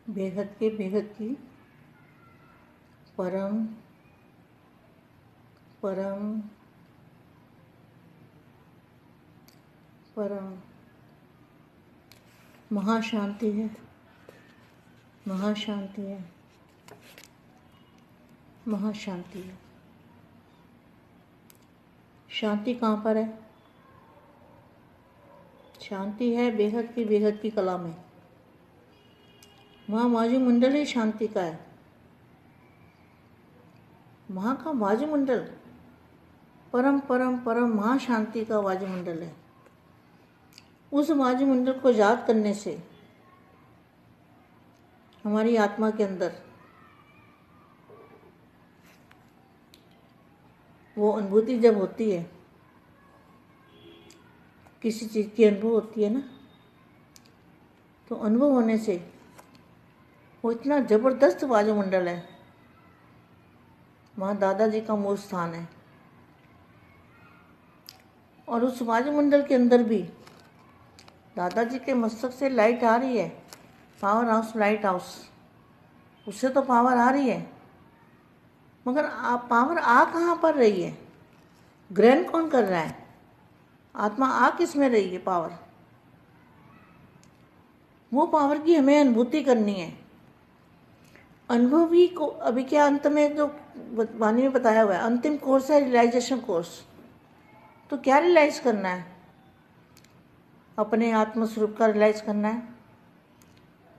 बेहद की परम परम परम महाशांति है, महाशांति है, महाशांति है। शांति कहाँ पर है? शांति है बेहद की कला में। वहाँ वायुमंडल ही शांति का है। वहाँ का वायुमंडल परम परम परम महाशांति का वायुमंडल है। उस वायुमंडल को याद करने से हमारी आत्मा के अंदर वो अनुभूति जब होती है, किसी चीज़ की अनुभव होती है ना, तो अनुभव होने से वो इतना ज़बरदस्त वायुमंडल है। वहाँ दादाजी का मूल स्थान है और उस वायुमंडल के अंदर भी दादाजी के मस्तक से लाइट आ रही है। पावर हाउस, लाइट हाउस, उससे तो पावर आ रही है, मगर पावर आ कहाँ पर रही है? ग्रहण कौन कर रहा है? आत्मा आ किस में रही है? पावर, वो पावर की हमें अनुभूति करनी है। अनुभव ही को अभी क्या अंत में जो वाणी में बताया हुआ है, अंतिम कोर्स है रियलाइजेशन कोर्स। तो क्या रियलाइज करना है? अपने आत्मस्वरूप का रियलाइज करना है।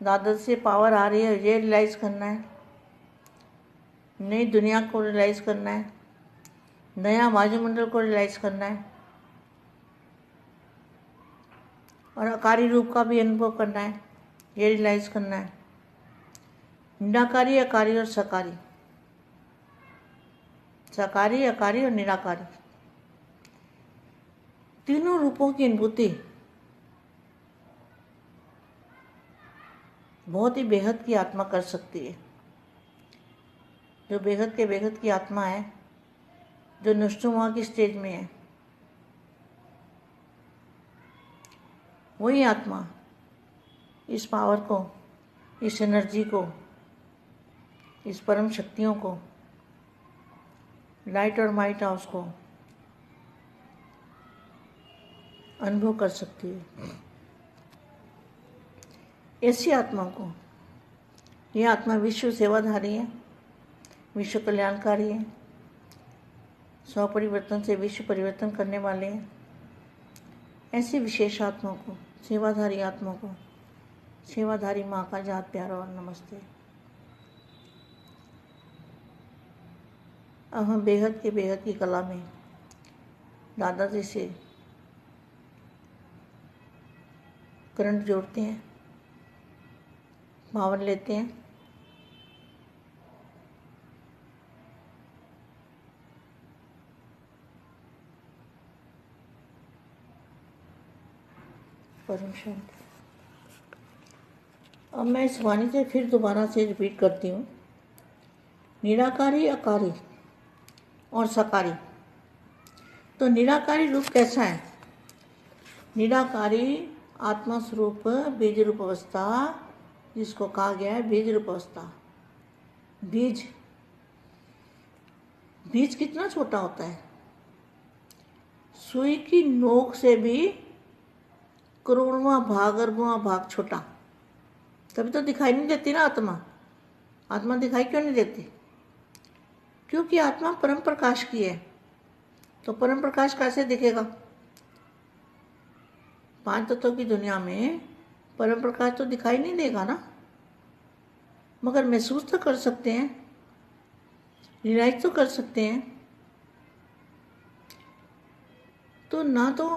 दादा से पावर आ रही है, ये रियलाइज करना है। नई दुनिया को रियलाइज करना है, नया वायुमंडल को रियलाइज करना है और आकारी रूप का भी अनुभव करना है, ये रियलाइज करना है। निराकारी, आकारी और सकारी, सकारी, आकारी और निराकारी, तीनों रूपों की अनुभूति बहुत ही बेहद की आत्मा कर सकती है। जो बेहद की आत्मा है, जो नष्टुमा की स्टेज में है, वही आत्मा इस पावर को, इस एनर्जी को, इस परम शक्तियों को, लाइट और माइट हाउस को अनुभव कर सकती है। ऐसी आत्मा को, यह आत्मा विश्व सेवाधारी है, विश्व कल्याणकारी है, स्व परिवर्तन से विश्व परिवर्तन करने वाले हैं। ऐसी विशेष आत्मा को, सेवाधारी आत्मा को, सेवाधारी माँ का जात प्यार और नमस्ते। अब हम बेहद की कला में दादाजी से करंट जोड़ते हैं, पावर लेते हैं। परम शांति। अब मैं इस वाणी से फिर दोबारा से रिपीट करती हूँ। निराकारी, आकारी और सकारी। तो निराकारी रूप कैसा है? निराकारी आत्मा स्वरूप बीज रूप अवस्था, जिसको कहा गया है बीज रूप अवस्था। बीज कितना छोटा होता है? सुई की नोक से भी करोड़वां भाग, अरबवां भाग छोटा। तभी तो दिखाई नहीं देती ना आत्मा। आत्मा दिखाई क्यों नहीं देती? क्योंकि आत्मा परम प्रकाश की है। तो परम प्रकाश कैसे दिखेगा? पांच तत्वों की दुनिया में परम प्रकाश तो दिखाई नहीं देगा ना, मगर महसूस तो कर सकते हैं, रियलाइज तो कर सकते हैं। तो ना तो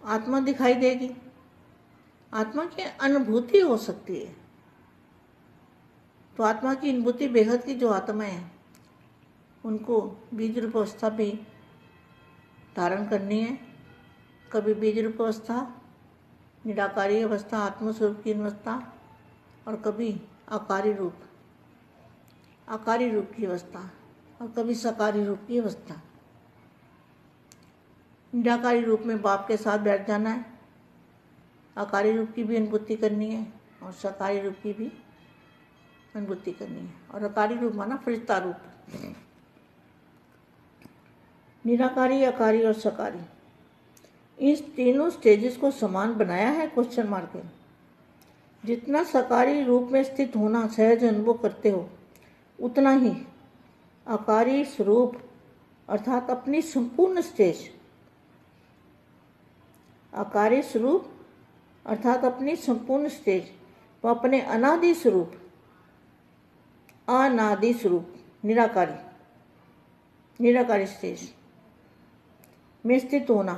आत्मा दिखाई देगी, आत्मा की अनुभूति हो सकती है। तो आत्मा की अनुभूति बेहद की जो आत्माएं हैं, उनको बीज रूप अवस्था भी धारण करनी है। कभी बीज रूप अवस्था, निराकारी अवस्था, आत्मस्वरूप की अवस्था, और कभी आकारी रूप की अवस्था, और कभी सकारी रूप की अवस्था। निराकारी रूप में बाप के साथ बैठ जाना है, आकारी रूप की भी अनुभूति करनी है और सकारी रूप की भी अनुभूति करनी है। और अकारी रूप माना फरिश्ता रूप। निराकारी, अकारी और सकारी, इस तीनों स्टेजेस को समान बनाया है क्वेश्चन मार्क है। जितना सकारी रूप में स्थित होना सहज अनुभव करते हो, उतना ही आकारी स्वरूप अर्थात अपनी संपूर्ण स्टेज, आकारी स्वरूप अर्थात अपनी संपूर्ण स्टेज व अपने अनादि स्वरूप, अनादि स्वरूप निराकारी, निराकारी स्टेज में स्थित होना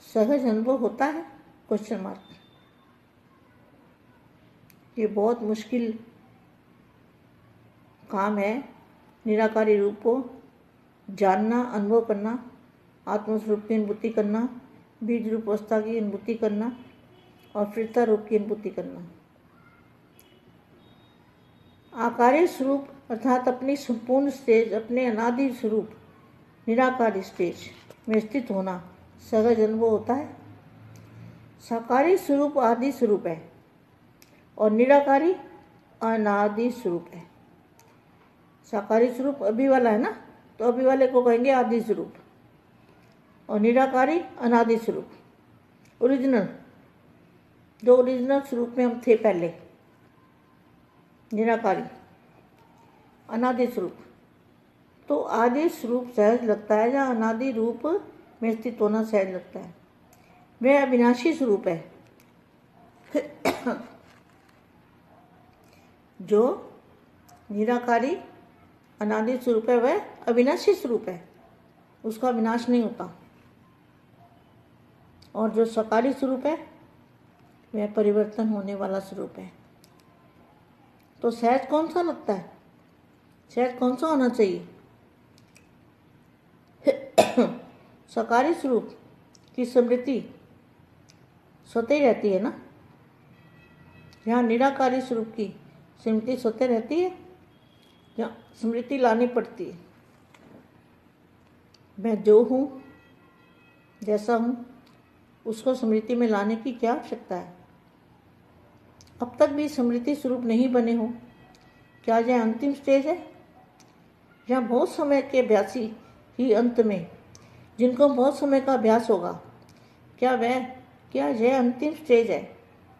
सहज अनुभव होता है क्वेश्चन मार्क। ये बहुत मुश्किल काम है, निराकारी रूप को जानना, अनुभव करना, आत्मस्वरूप की अनुभूति करना, बीज रूप अवस्था की अनुभूति करना और फरिश्ता रूप की अनुभूति करना। आकारी स्वरूप अर्थात अपनी संपूर्ण स्टेज, अपने अनादि स्वरूप निराकारी स्टेज में स्थित होना सहज अनुभव होता है। साकारी स्वरूप आदि स्वरूप है और निराकारी अनादि स्वरूप है। साकारी स्वरूप अभी वाला है ना, तो अभी वाले को कहेंगे आदि स्वरूप, और निराकारी अनादि स्वरूप, ओरिजिनल, जो ओरिजिनल स्वरूप में हम थे पहले, निराकारी अनादि स्वरूप। तो आदि स्वरूप सहज लगता है, या अनादि रूप में स्थित होना सहज लगता है। वह अविनाशी स्वरूप है। जो निराकारी अनादि स्वरूप है वह अविनाशी स्वरूप है, उसका विनाश नहीं होता। और जो सकारी स्वरूप है वह परिवर्तन होने वाला स्वरूप है। तो सहज कौन सा लगता है? सहज कौन सा होना चाहिए? सकारी स्वरूप की स्मृति स्वतः ही रहती है ना, यहाँ निराकारी स्वरूप की स्मृति स्वतः रहती है, यहाँ स्मृति लानी पड़ती है। मैं जो हूँ, जैसा हूँ, उसको स्मृति में लाने की क्या आवश्यकता है? अब तक भी स्मृति स्वरूप नहीं बने हो, क्या यह अंतिम स्टेज है? यहाँ बहुत समय के अभ्यासी ही अंत में, जिनको बहुत समय का अभ्यास होगा, क्या यह अंतिम स्टेज है?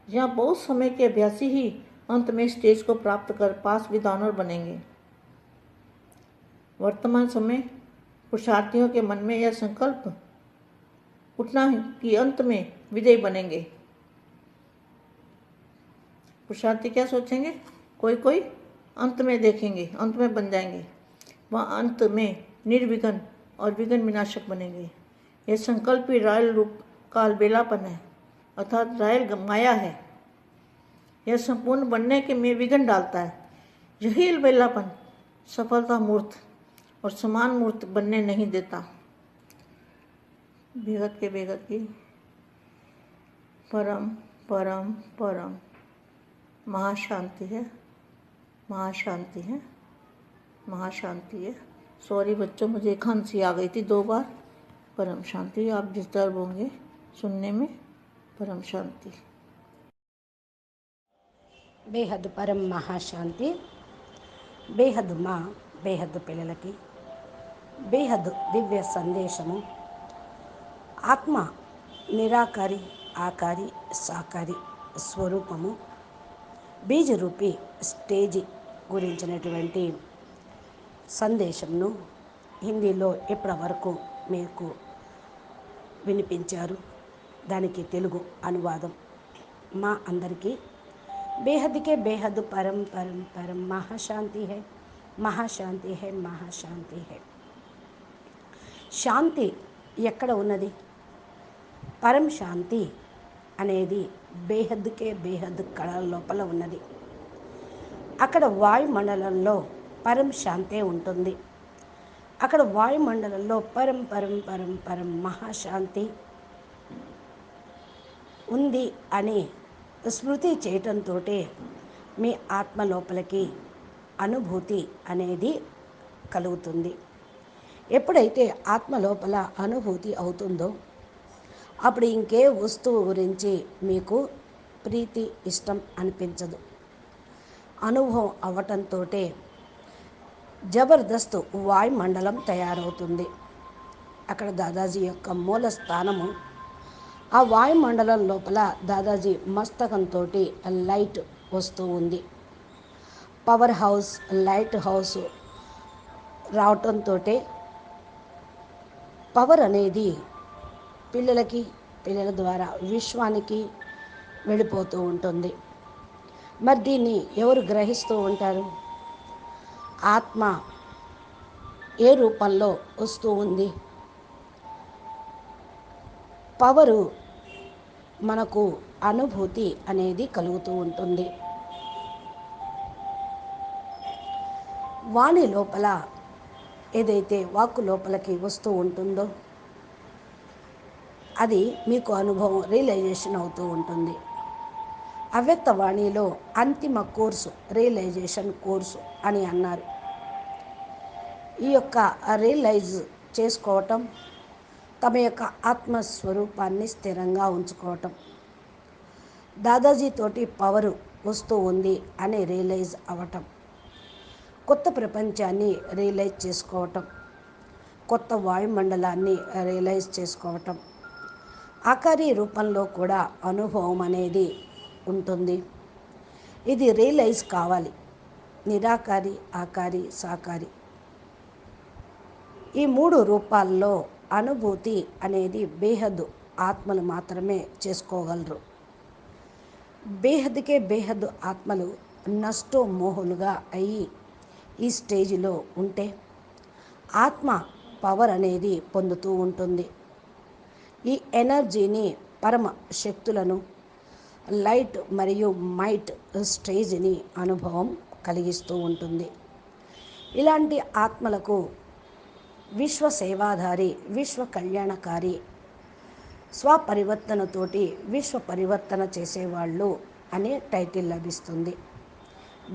यहाँ बहुत समय के अभ्यासी ही अंत में स्टेज को प्राप्त कर पास विद्वान बनेंगे। वर्तमान समय पुरुषार्थियों के मन में यह संकल्प उठना है कि अंत में विजयी बनेंगे। पुरुषार्थी क्या सोचेंगे? कोई अंत में देखेंगे, अंत में बन जाएंगे, वह अंत में निर्विघ्न और विघ्न विनाशक बनेंगे। यह संकल्प ही रायल रूप का अलबेलापन है, अर्थात रायल माया है। यह संपूर्ण बनने के में विघ्न डालता है। यही अलबेलापन सफलता मूर्त और समान मूर्त बनने नहीं देता। बेहद के बेहद की परम परम परम महाशांति है, महाशांति है, महाशांति है। सॉरी बच्चों, मुझे खांसी आ गई थी 2 बार। परम शांति, आप डिस्टर्ब होंगे सुनने में। परम शांति। బేహద్దు పరం మహాశాంతి. బేహద్దు మా బేహద్దు పిల్లలకి బేహద్దు దివ్య సందేశము. ఆత్మ నిరాకారి, ఆకారి, సాకారి స్వరూపము, బీజరూపి స్టేజి గురించినటువంటి సందేశంను హిందీలో ఇప్పటి వరకు మీకు వినిపించారు. దానికి తెలుగు అనువాదం మా అందరికీ बेहद के बेहद परम परम परम महाशांति है, महाशांति है, महाशांति है. శాంతి ఎక్కడ ఉన్నది? పరం శాంతి అనేది బేహద్కే బేహద్ కళ లోపల ఉన్నది. అక్కడ వాయుమండలంలో పరం శాంతే ఉంటుంది. అక్కడ వాయుమండలంలో పరం పరం పరం పరం మహాశాంతి ఉంది అని స్మృతి చేయటంతో మీ ఆత్మ లోపలికి అనుభూతి అనేది కలుగుతుంది. ఎప్పుడైతే ఆత్మ లోపల అనుభూతి అవుతుందో అప్పుడు ఇంకే వస్తువు గురించి మీకు ప్రీతి ఇష్టం అనిపించదు. అనుభవం అవ్వటంతో జబర్దస్త్ వాయుమండలం తయారవుతుంది. అక్కడ దాదాజీ యొక్క మూల స్థానము. ఆ వాయుమండలం లోపల దాదాజీ మస్తకంతో లైట్ వస్తూ ఉంది. పవర్ హౌస్, లైట్ హౌస్ రావటంతో పవర్ అనేది పిల్లల ద్వారా విశ్వానికి వెళ్ళిపోతూ ఉంటుంది. మరి దీన్ని ఎవరు గ్రహిస్తూ ఉంటారు? ఆత్మ ఏ రూపంలో వస్తూ ఉంది? పవరు మనకు అనుభూతి అనేది కలుగుతూ ఉంటుంది. వాణి లోపల ఏదైతే వాక్కు లోపలికి వస్తూ ఉంటుందో అది మీకు అనుభవం, రియలైజేషన్ అవుతూ ఉంటుంది. అవ్యక్త వాణిలో అంతిమ కోర్సు రియలైజేషన్ కోర్సు అని అన్నారు. ఈ యొక్క రియలైజ్ చేసుకోవటం, తమ యొక్క ఆత్మస్వరూపాన్ని స్థిరంగా ఉంచుకోవటం, దాదాజీతోటి పవరు వస్తూ ఉంది అని రియలైజ్ అవ్వటం, కొత్త ప్రపంచాన్ని రియలైజ్ చేసుకోవటం, కొత్త వాయుమండలాన్ని రియలైజ్ చేసుకోవటం, ఆకారి రూపంలో కూడా అనుభవం అనేది ఉంటుంది. ఇది రియలైజ్ కావాలి. నిరాకారి, ఆకారి, సాకారి ఈ 3 రూపాల్లో అనుభూతి అనేది బేహద్దు ఆత్మలు మాత్రమే చేసుకోగలరు. బేహద్దుకే బేహద్దు ఆత్మలు నష్టో మోహులుగా అయ్యి ఈ స్టేజిలో ఉంటే ఆత్మ పవర్ అనేది పొందుతూ ఉంటుంది. ఈ ఎనర్జీని, పరమ శక్తులను, లైట్ మరియు మైట్ స్టేజ్ని అనుభవం కలిగిస్తూ ఉంటుంది. ఇలాంటి ఆత్మలకు విశ్వ సేవాధారి, విశ్వ కళ్యాణకారి, స్వపరివర్తనతోటి విశ్వ పరివర్తన చేసేవాళ్ళు అనే టైటిల్ లభిస్తుంది.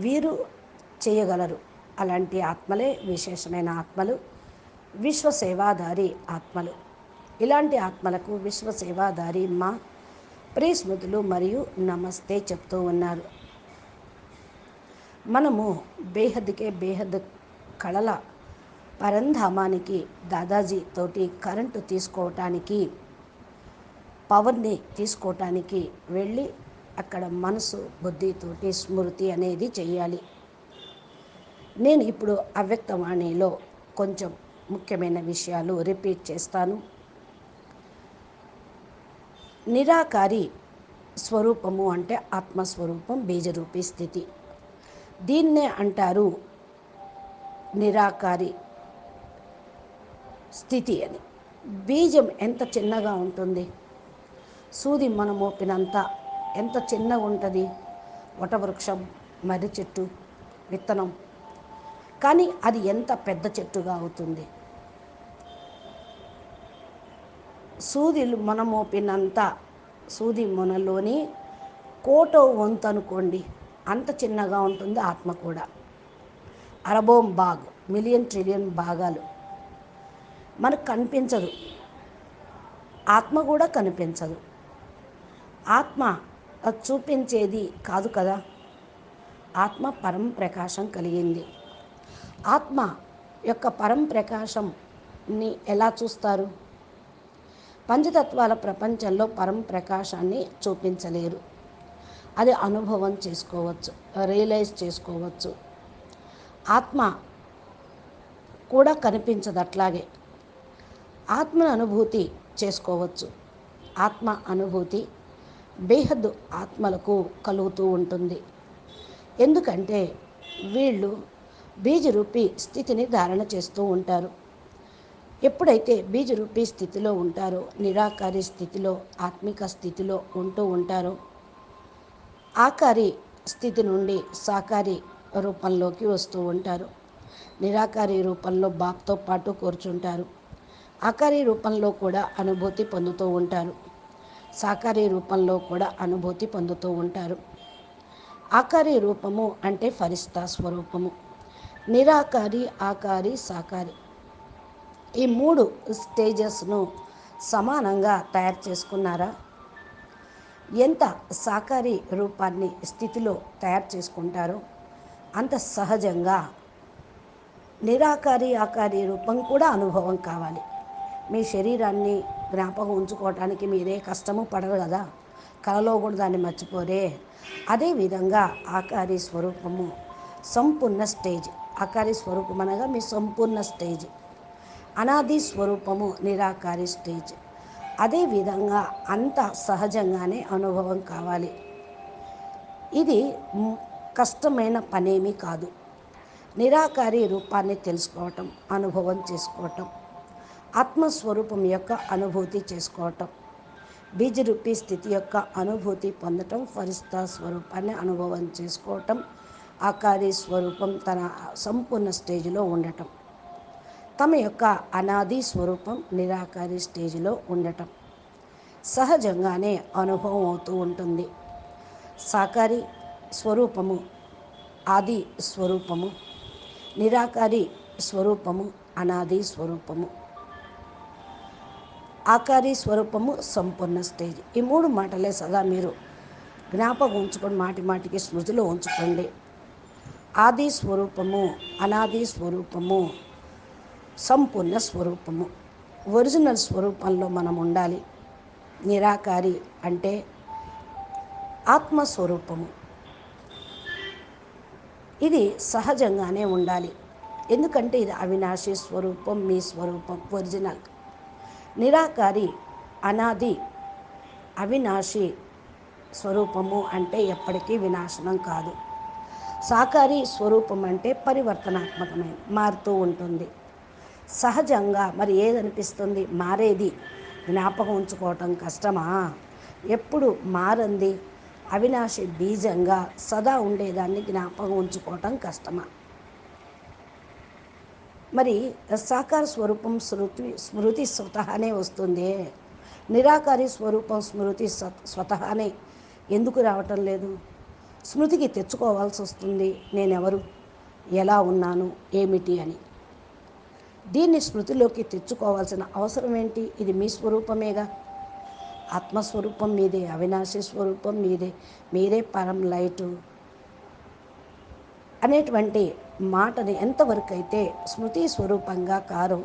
వీరు చేయగలరు. అలాంటి ఆత్మలే విశేషమైన ఆత్మలు, విశ్వ సేవాధారి ఆత్మలు. ఇలాంటి ఆత్మలకు విశ్వ సేవాధారి మా ప్రియ స్మృతులు మరియు నమస్తే చెప్తూ ఉన్నారు. మనము బేహద్దుకే బేహద్దు కళల పరంధామానికి దాదాజీ తోటి కరెంటు తీసుకోవటానికి, పవర్ని తీసుకోవటానికి వెళ్ళి అక్కడ మనసు బుద్ధితోటి స్మృతి అనేది చెయ్యాలి. నేను ఇప్పుడు అవ్యక్తవాణిలో కొంచెం ముఖ్యమైన విషయాలు రిపీట్ చేస్తాను. నిరాకారి స్వరూపము అంటే ఆత్మస్వరూపం, బీజరూపీ స్థితి. దీన్నే అంటారు నిరాకారి స్థితి అని. బీజం ఎంత చిన్నగా ఉంటుంది? సూది మన మోపినంత ఎంత చిన్నగా ఉంటుంది? వటవృక్షం, మర్రి చెట్టు విత్తనం. కానీ అది ఎంత పెద్ద చెట్టుగా అవుతుంది? సూదిలు మన మోపినంత, సూది మొనలోని కోటో వంతు అనుకోండి, అంత చిన్నగా ఉంటుంది ఆత్మ కూడా. అరబోం బాగ్, మిలియన్ ట్రిలియన్ భాగాలు మనకు కనిపించదు. ఆత్మ కూడా కనిపించదు. ఆత్మ చూపించేది కాదు కదా. ఆత్మ పరం ప్రకాశం కలిగింది. ఆత్మ యొక్క పరం ప్రకాశంని ఎలా చూస్తారు? పంచతత్వాల ప్రపంచంలో పరం ప్రకాశాన్ని చూపించలేరు. అది అనుభవం చేసుకోవచ్చు, రియలైజ్ చేసుకోవచ్చు. ఆత్మ కూడా కనిపించదు. అట్లాగే ఆత్మను అనుభూతి చేసుకోవచ్చు. ఆత్మ అనుభూతి బేహద్దు ఆత్మలకు కలుగుతూ ఉంటుంది. ఎందుకంటే వీళ్ళు బీజరూపీ స్థితిని ధారణ చేస్తూ ఉంటారు. ఎప్పుడైతే బీజరూపీ స్థితిలో ఉంటారో, నిరాకారి స్థితిలో, ఆత్మిక స్థితిలో ఉంటూ ఉంటారో, ఆకారి స్థితి నుండి సాకారి రూపంలోకి వస్తూ ఉంటారు. నిరాకారి రూపంలో బాప్తో పాటు కూర్చుంటారు. ఆకారి రూపంలో కూడా అనుభూతి పొందుతూ ఉంటారు. సాకారి రూపంలో కూడా అనుభూతి పొందుతూ ఉంటారు. ఆకారి రూపము అంటే ఫరిస్తా స్వరూపము. నిరాకారి, ఆకారి, సాకారి ఈ 3 స్టేజెస్ను సమానంగా తయారు చేసుకున్నారా? ఎంత సాకారి రూపాన్ని స్థితిలో తయారు చేసుకుంటారో అంత సహజంగా నిరాకారి ఆకారి రూపం కూడా అనుభవం కావాలి. మీ శరీరాన్ని జ్ఞాపకం ఉంచుకోవటానికి మీరే కష్టము పడరు కదా, కలలో కూడా దాన్ని మర్చిపోరే. అదేవిధంగా ఆకారి స్వరూపము సంపూర్ణ స్టేజ్. ఆకారి స్వరూపం అనగా మీ సంపూర్ణ స్టేజ్. అనాది స్వరూపము నిరాకారి స్టేజ్. అదేవిధంగా అంత సహజంగానే అనుభవం కావాలి. ఇది కష్టమైన పనేమీ కాదు. నిరాకారి రూపాన్ని తెలుసుకోవటం, అనుభవం చేసుకోవటం, ఆత్మస్వరూపం యొక్క అనుభూతి చేసుకోవటం, బీజరూపీ స్థితి యొక్క అనుభూతి పొందటం, ఫరిస్తా స్వరూపాన్ని అనుభవం చేసుకోవటం, ఆకారి స్వరూపం తన సంపూర్ణ స్టేజ్లో ఉండటం, తమ యొక్క అనాది స్వరూపం నిరాకారి స్టేజ్లో ఉండటం సహజంగానే అనుభవం అవుతూ ఉంటుంది. సాకారి స్వరూపము ఆది స్వరూపము, నిరాకారి స్వరూపము అనాది స్వరూపము, ఆకారి స్వరూపము సంపూర్ణ స్టేజ్. ఈ మూడు మాటలే సదా మీరు జ్ఞాపకం ఉంచుకొని మాటి మాటికి స్మృతిలో ఉంచుకోండి. ఆది స్వరూపము, అనాది స్వరూపము, సంపూర్ణ స్వరూపము. ఒరిజినల్ స్వరూపంలో మనం ఉండాలి. నిరాకారి అంటే ఆత్మస్వరూపము. ఇది సహజంగానే ఉండాలి. ఎందుకంటే ఇది అవినాశి స్వరూపం, మీ స్వరూపం ఒరిజినల్. నిరాకారి అనాది అవినాశి స్వరూపము అంటే ఎప్పటికీ వినాశనం కాదు. సాకారి స్వరూపం అంటే పరివర్తనాత్మకమైన, మారుతూ ఉంటుంది. సహజంగా మరి ఏదనిపిస్తుంది? మారేది జ్ఞాపకం ఉంచుకోవటం కష్టమా? ఎప్పుడు మారంది అవినాశి బీజంగా సదా ఉండేదాన్ని జ్ఞాపకం ఉంచుకోవటం కష్టమా? మరి సాకార స్వరూపం స్మృతి స్వతహానే వస్తుంది. నిరాకారి స్వరూపం స్మృతి స్వతహానే ఎందుకు రావటం లేదు? స్మృతికి తెచ్చుకోవాల్సి వస్తుంది. నేనెవరు, ఎలా ఉన్నాను, ఏమిటి అని. దీన్ని స్మృతిలోకి తెచ్చుకోవాల్సిన అవసరం ఏంటి? ఇది మీ స్వరూపమేగా. ఆత్మస్వరూపం మీదే, అవినాశి స్వరూపం మీదే, మీరే పరం లైటు అనేటువంటి మాటని ఎంతవరకు అయితే స్మృతి స్వరూపంగా కారో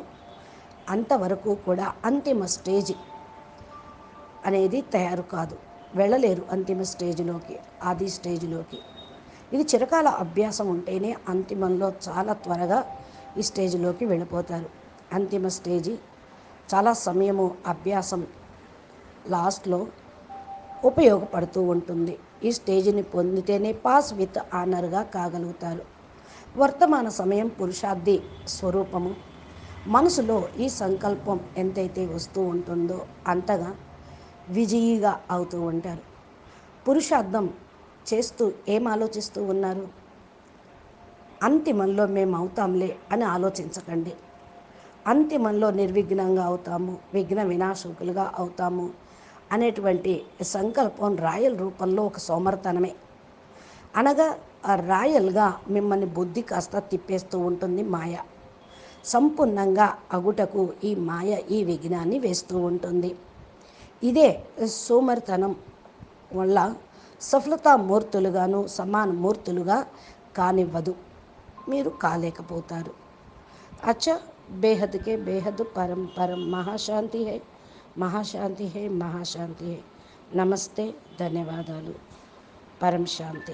అంతవరకు కూడా అంతిమ స్టేజ్ అనేది తయారు కాదు. వెళ్ళలేరు అంతిమ స్టేజ్లోకి, ఆది స్టేజ్లోకి. ఇది చిరకాల అభ్యాసం ఉంటేనే అంతిమంలో చాలా త్వరగా ఈ స్టేజ్లోకి వెళ్ళిపోతారు. అంతిమ స్టేజీ చాలా సమయము అభ్యాసం లాస్ట్లో ఉపయోగపడుతూ ఉంటుంది. ఈ స్టేజ్ని పొందితేనే పాస్ విత్ ఆనర్గా కాగలుగుతారు. వర్తమాన సమయం పురుషార్థి స్వరూపము. మనసులో ఈ సంకల్పం ఎంతైతే వస్తూ ఉంటుందో అంతగా విజయీగా అవుతూ ఉంటారు. పురుషార్థం చేస్తూ ఏం ఆలోచిస్తూ ఉన్నారు? అంతిమంలో మేము అవుతాంలే అని ఆలోచించకండి. అంతిమంలో నిర్విఘ్నంగా అవుతాము, విఘ్న వినాశకులుగా అవుతాము అనేటువంటి సంకల్పం రాయల్ రూపంలో ఒక సోమర్తనమే. అనగా ఆ రాయల్గా మిమ్మల్ని బుద్ధి కాస్త తిప్పేస్తూ ఉంటుంది మాయ. సంపూర్ణంగా అగుటకు ఈ మాయ ఈ విఘ్నాన్ని వేస్తూ ఉంటుంది. ఇదే సోమరితనం వల్ల సఫలతామూర్తులుగాను సమాన మూర్తులుగా కానివ్వదు. మీరు కాలేకపోతారు. अच्छा बेहद के बेहद परम परम महाशांति है, महाशांति है, महाशांति है. నమస్తే, ధన్యవాదాలు. పరం శాంతి.